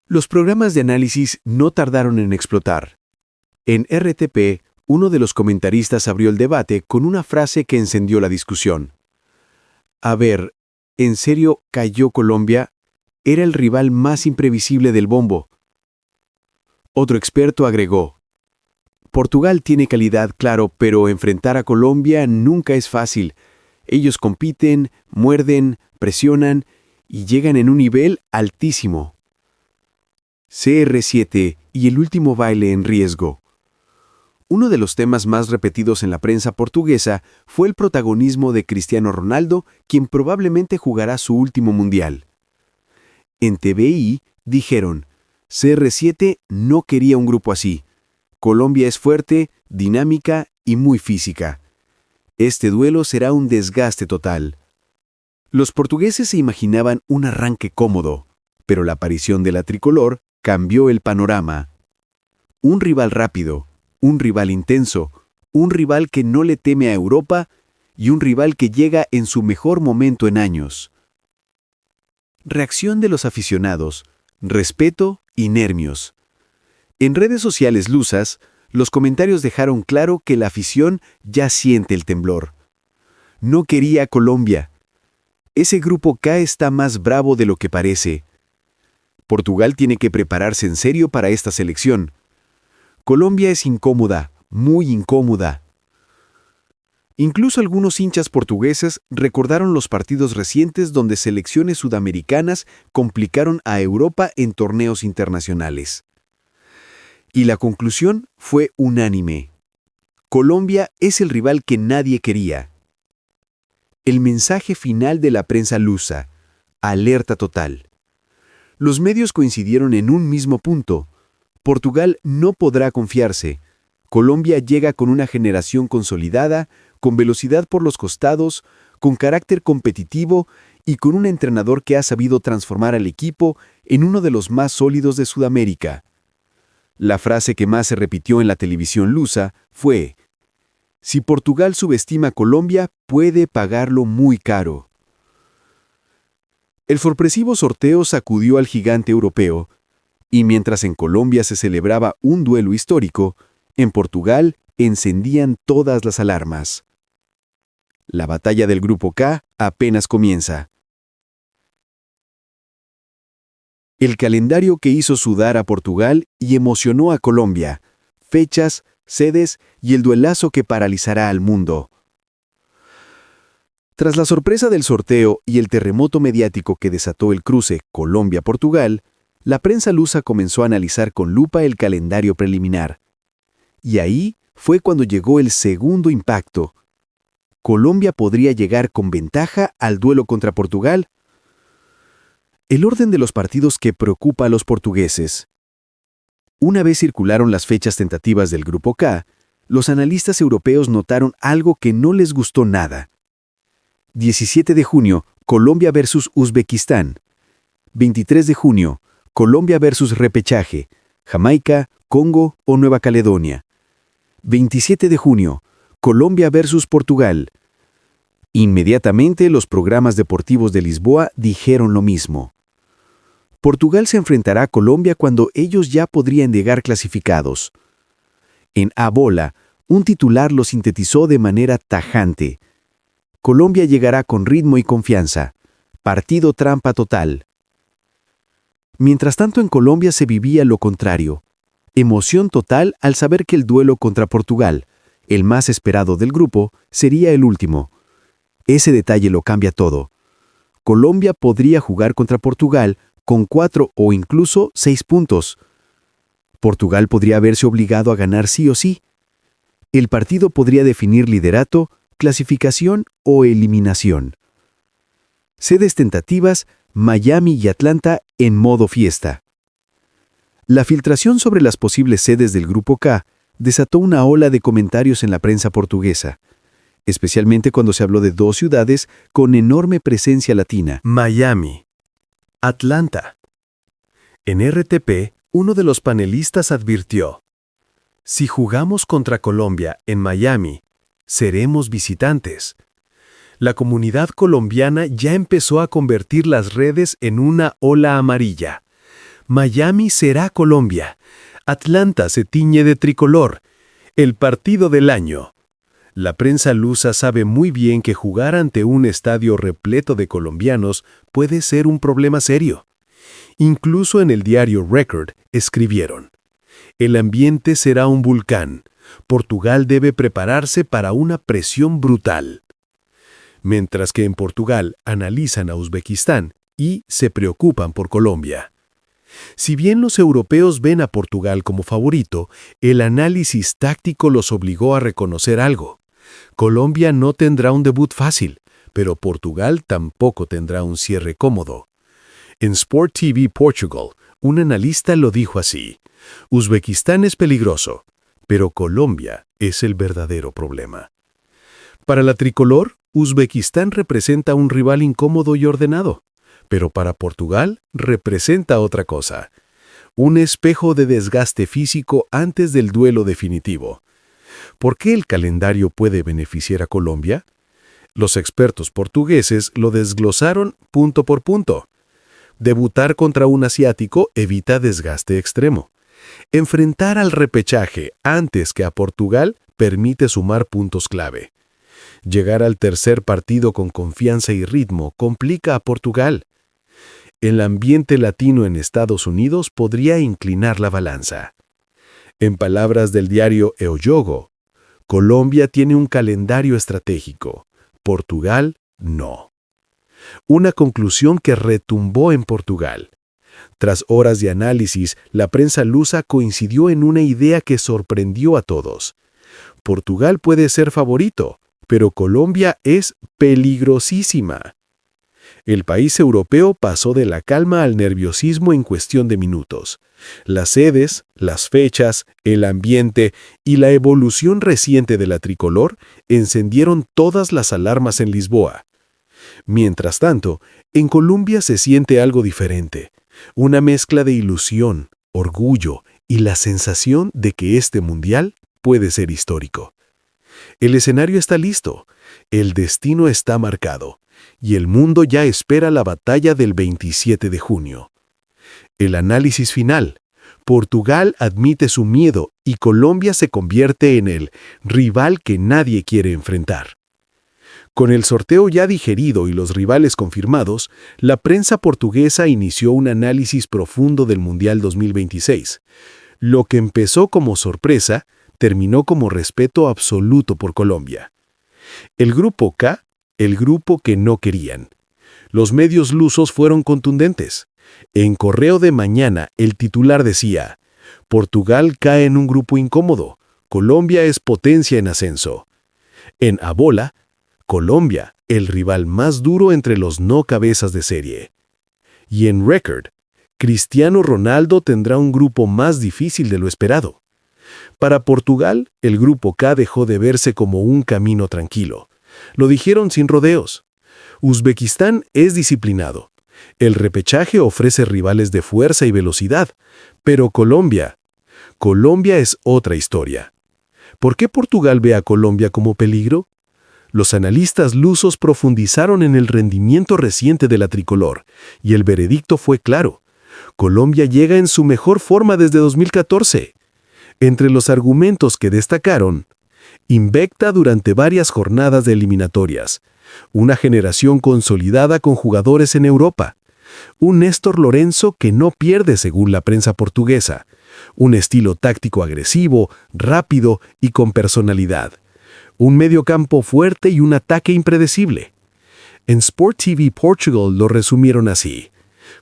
Los programas de análisis no tardaron en explotar. En RTP, uno de los comentaristas abrió el debate con una frase que encendió la discusión. A ver, ¿en serio cayó Colombia? Era el rival más imprevisible del bombo. Otro experto agregó: Portugal tiene calidad, claro, pero enfrentar a Colombia nunca es fácil. Ellos compiten, muerden, presionan y llegan en un nivel altísimo. CR7 y el último baile en riesgo. Uno de los temas más repetidos en la prensa portuguesa fue el protagonismo de Cristiano Ronaldo, quien probablemente jugará su último mundial. En TVI dijeron: CR7 no quería un grupo así. Colombia es fuerte, dinámica y muy física. Este duelo será un desgaste total. Los portugueses se imaginaban un arranque cómodo, pero la aparición de la tricolor cambió el panorama. Un rival rápido, un rival intenso, un rival que no le teme a Europa y un rival que llega en su mejor momento en años. Reacción de los aficionados, respeto y nervios. En redes sociales lusas, los comentarios dejaron claro que la afición ya siente el temblor. No quería a Colombia. Ese grupo K está más bravo de lo que parece. Portugal tiene que prepararse en serio para esta selección. Colombia es incómoda, muy incómoda. Incluso algunos hinchas portugueses recordaron los partidos recientes donde selecciones sudamericanas complicaron a Europa en torneos internacionales. Y la conclusión fue unánime. Colombia es el rival que nadie quería. El mensaje final de la prensa lusa: alerta total. Los medios coincidieron en un mismo punto. Portugal no podrá confiarse. Colombia llega con una generación consolidada, con velocidad por los costados, con carácter competitivo y con un entrenador que ha sabido transformar al equipo en uno de los más sólidos de Sudamérica. La frase que más se repitió en la televisión lusa fue: si Portugal subestima a Colombia, puede pagarlo muy caro. El sorpresivo sorteo sacudió al gigante europeo, y mientras en Colombia se celebraba un duelo histórico, en Portugal encendían todas las alarmas. La batalla del Grupo K apenas comienza. El calendario que hizo sudar a Portugal y emocionó a Colombia, fechas, sedes y el duelazo que paralizará al mundo. Tras la sorpresa del sorteo y el terremoto mediático que desató el cruce Colombia-Portugal, la prensa lusa comenzó a analizar con lupa el calendario preliminar. Y ahí fue cuando llegó el segundo impacto. ¿Colombia podría llegar con ventaja al duelo contra Portugal? El orden de los partidos que preocupa a los portugueses. Una vez circularon las fechas tentativas del Grupo K, los analistas europeos notaron algo que no les gustó nada. 17 de junio, Colombia versus Uzbekistán. 23 de junio, Colombia versus repechaje, Jamaica, Congo o Nueva Caledonia. 27 de junio, Colombia versus Portugal. Inmediatamente los programas deportivos de Lisboa dijeron lo mismo. Portugal se enfrentará a Colombia cuando ellos ya podrían llegar clasificados. En A Bola, un titular lo sintetizó de manera tajante. Colombia llegará con ritmo y confianza. Partido trampa total. Mientras tanto en Colombia se vivía lo contrario. Emoción total al saber que el duelo contra Portugal, el más esperado del grupo, sería el último. Ese detalle lo cambia todo. Colombia podría jugar contra Portugal con 4 o incluso 6 puntos. Portugal podría verse obligado a ganar sí o sí. El partido podría definir liderato, clasificación o eliminación. Sedes tentativas: Miami y Atlanta en modo fiesta. La filtración sobre las posibles sedes del Grupo K desató una ola de comentarios en la prensa portuguesa, especialmente cuando se habló de dos ciudades con enorme presencia latina: Miami, Atlanta. En RTP, uno de los panelistas advirtió: si jugamos contra Colombia en Miami, seremos visitantes. La comunidad colombiana ya empezó a convertir las redes en una ola amarilla. Miami será Colombia. Atlanta se tiñe de tricolor. El partido del año. La prensa lusa sabe muy bien que jugar ante un estadio repleto de colombianos puede ser un problema serio. Incluso en el diario Record escribieron: el ambiente será un volcán. Portugal debe prepararse para una presión brutal. Mientras que en Portugal analizan a Uzbekistán y se preocupan por Colombia. Si bien los europeos ven a Portugal como favorito, el análisis táctico los obligó a reconocer algo. Colombia no tendrá un debut fácil, pero Portugal tampoco tendrá un cierre cómodo. En Sport TV Portugal, un analista lo dijo así: Uzbekistán es peligroso, pero Colombia es el verdadero problema. Para la tricolor, Uzbekistán representa un rival incómodo y ordenado, pero para Portugal representa otra cosa. Un espejo de desgaste físico antes del duelo definitivo. ¿Por qué el calendario puede beneficiar a Colombia? Los expertos portugueses lo desglosaron punto por punto. Debutar contra un asiático evita desgaste extremo. Enfrentar al repechaje antes que a Portugal permite sumar puntos clave. Llegar al tercer partido con confianza y ritmo complica a Portugal. El ambiente latino en Estados Unidos podría inclinar la balanza. En palabras del diario El Jogo, Colombia tiene un calendario estratégico, Portugal no. Una conclusión que retumbó en Portugal. Tras horas de análisis, la prensa lusa coincidió en una idea que sorprendió a todos. Portugal puede ser favorito, pero Colombia es peligrosísima. El país europeo pasó de la calma al nerviosismo en cuestión de minutos. Las sedes, las fechas, el ambiente y la evolución reciente de la tricolor encendieron todas las alarmas en Lisboa. Mientras tanto, en Colombia se siente algo diferente, una mezcla de ilusión, orgullo y la sensación de que este mundial puede ser histórico. El escenario está listo, el destino está marcado, y el mundo ya espera la batalla del 27 de junio. El análisis final. Portugal admite su miedo y Colombia se convierte en el rival que nadie quiere enfrentar. Con el sorteo ya digerido y los rivales confirmados, la prensa portuguesa inició un análisis profundo del Mundial 2026. Lo que empezó como sorpresa, terminó como respeto absoluto por Colombia. El grupo K, el grupo que no querían. Los medios lusos fueron contundentes. En Correo de Mañana, el titular decía: Portugal cae en un grupo incómodo, Colombia es potencia en ascenso. En A Bola, Colombia, el rival más duro entre los no cabezas de serie. Y en Record, Cristiano Ronaldo tendrá un grupo más difícil de lo esperado. Para Portugal, el grupo K dejó de verse como un camino tranquilo. Lo dijeron sin rodeos. Uzbekistán es disciplinado. El repechaje ofrece rivales de fuerza y velocidad, pero Colombia es otra historia. ¿Por qué Portugal ve a Colombia como peligro? Los analistas lusos profundizaron en el rendimiento reciente de la tricolor, y el veredicto fue claro. Colombia llega en su mejor forma desde 2014. Entre los argumentos que destacaron, invicta durante varias jornadas de eliminatorias, una generación consolidada con jugadores en Europa, un Néstor Lorenzo que no pierde según la prensa portuguesa, un estilo táctico agresivo, rápido y con personalidad, un mediocampo fuerte y un ataque impredecible. En Sport TV Portugal lo resumieron así: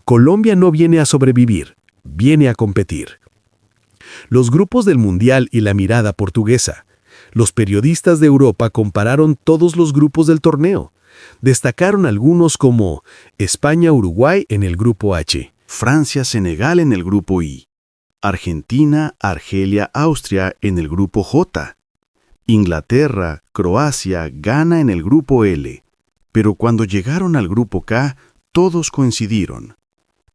Colombia no viene a sobrevivir, viene a competir. Los grupos del Mundial y la mirada portuguesa. Los periodistas de Europa compararon todos los grupos del torneo. Destacaron algunos como España-Uruguay en el grupo H, Francia-Senegal en el grupo I, Argentina-Argelia-Austria en el grupo J, Inglaterra, Croacia, Ghana en el grupo L. Pero cuando llegaron al grupo K, todos coincidieron.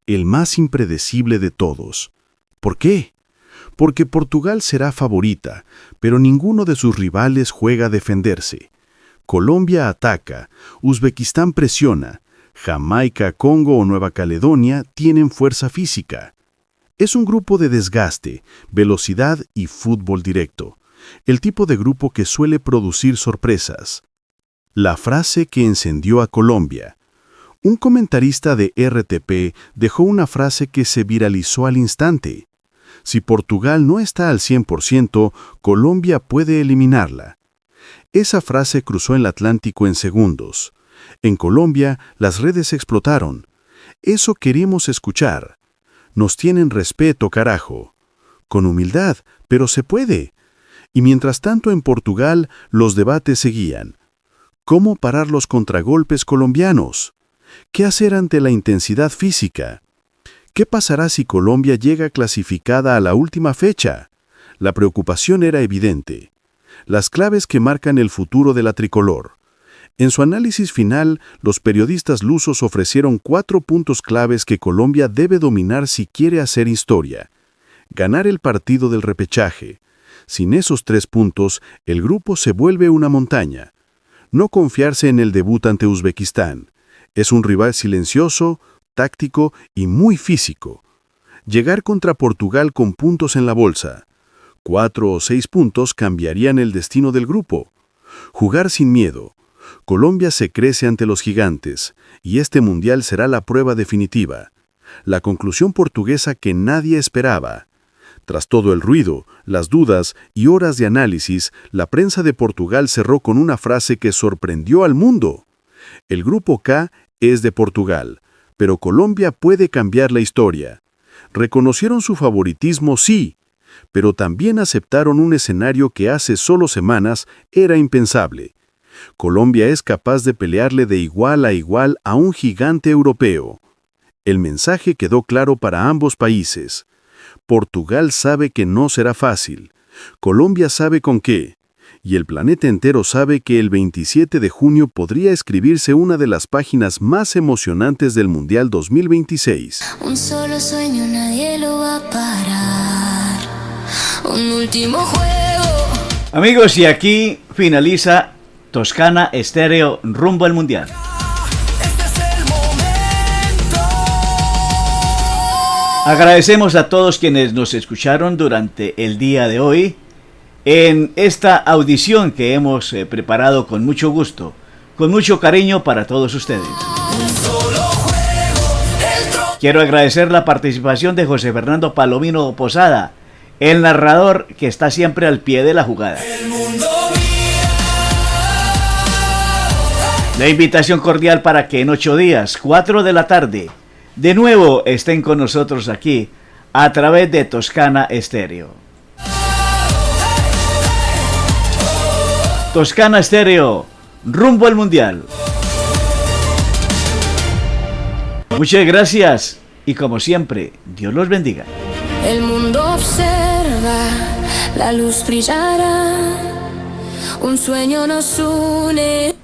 El más impredecible de todos. ¿Por qué? Porque Portugal será favorita, pero ninguno de sus rivales juega a defenderse. Colombia ataca, Uzbekistán presiona, Jamaica, Congo o Nueva Caledonia tienen fuerza física. Es un grupo de desgaste, velocidad y fútbol directo. El tipo de grupo que suele producir sorpresas. La frase que encendió a Colombia. Un comentarista de RTP dejó una frase que se viralizó al instante. Si Portugal no está al 100%, Colombia puede eliminarla. Esa frase cruzó el Atlántico en segundos. En Colombia, las redes explotaron. Eso queremos escuchar. Nos tienen respeto, carajo. Con humildad, pero se puede. Y mientras tanto en Portugal, los debates seguían. ¿Cómo parar los contragolpes colombianos? ¿Qué hacer ante la intensidad física? ¿Qué pasará si Colombia llega clasificada a la última fecha? La preocupación era evidente. las claves que marcan el futuro de la tricolor. En su análisis final, los periodistas lusos ofrecieron 4 puntos claves que Colombia debe dominar si quiere hacer historia. Ganar el partido del repechaje. Sin esos 3 puntos, el grupo se vuelve una montaña. No confiarse en el debut ante Uzbekistán. Es un rival silencioso, táctico y muy físico. Llegar contra Portugal con puntos en la bolsa. 4 o 6 puntos cambiarían el destino del grupo. Jugar sin miedo. Colombia se crece ante los gigantes, y este mundial será la prueba definitiva. La conclusión portuguesa que nadie esperaba. Tras todo el ruido, las dudas y horas de análisis, la prensa de Portugal cerró con una frase que sorprendió al mundo. El grupo K es de Portugal, pero Colombia puede cambiar la historia. Reconocieron su favoritismo, sí, pero también aceptaron un escenario que hace solo semanas era impensable. Colombia es capaz de pelearle de igual a un gigante europeo. El mensaje quedó claro para ambos países. Portugal sabe que no será fácil. Colombia sabe con qué. Y el planeta entero sabe que el 27 de junio podría escribirse una de las páginas más emocionantes del Mundial 2026. Un solo sueño, nadie lo va a parar. Un último juego. Amigos, y aquí finaliza Toscana Estéreo rumbo al Mundial. Este es el momento. Agradecemos a todos quienes nos escucharon durante el día de hoy en esta audición que hemos preparado con mucho gusto, con mucho cariño para todos ustedes. Quiero agradecer la participación de José Fernando Palomino Posada, el narrador que está siempre al pie de la jugada. La invitación cordial para que en 8 días, 4 de la tarde, de nuevo estén con nosotros aquí a través de Toscana Estéreo. Toscana Estéreo, rumbo al Mundial. Muchas gracias y como siempre, Dios los bendiga. El mundo observa, la luz brillará, un sueño nos une.